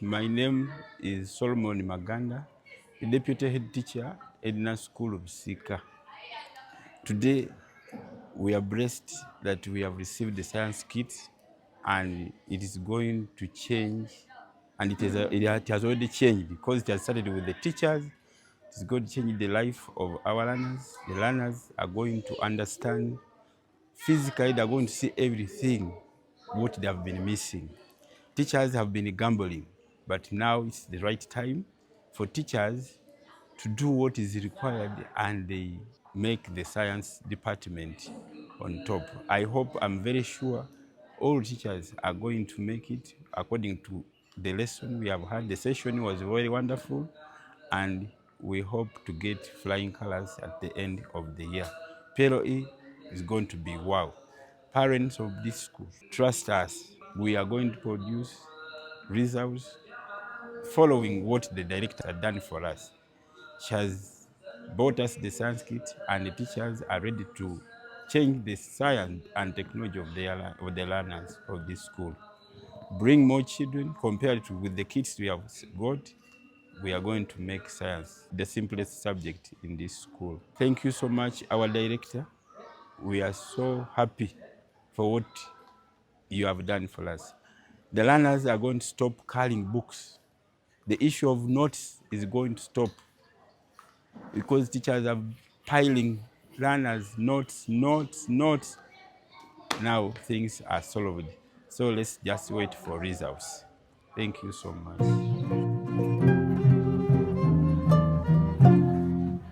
My name is Solomon Maganda, the Deputy Head Teacher, Edinance School of Busiika. Today, we are blessed that we have received the science kit and it is going to change, and it has already changed because it has started with the teachers. It's going to change the life of our learners. The learners are going to understand physically, they're going to see everything, what they have been missing. Teachers have been gambling, but now it's the right time for teachers to do what is required and they make the science department on top. I'm very sure all teachers are going to make it according to the lesson we have had. The session was very wonderful and we hope to get flying colors at the end of the year. PLE is going to be wow. Parents of this school, trust us. We are going to produce results following what the director had done for us. She has bought us the science kit and the teachers are ready to change the science and technology of the learners of this school. Bring more children compared to with the kits we have got. We are going to make science the simplest subject in this school. Thank you so much, our director. We are so happy for what you have done for us. The learners are going to stop carrying books. The issue of notes is going to stop because teachers are piling learners, notes. Now things are solved. So let's just wait for results. Thank you so much.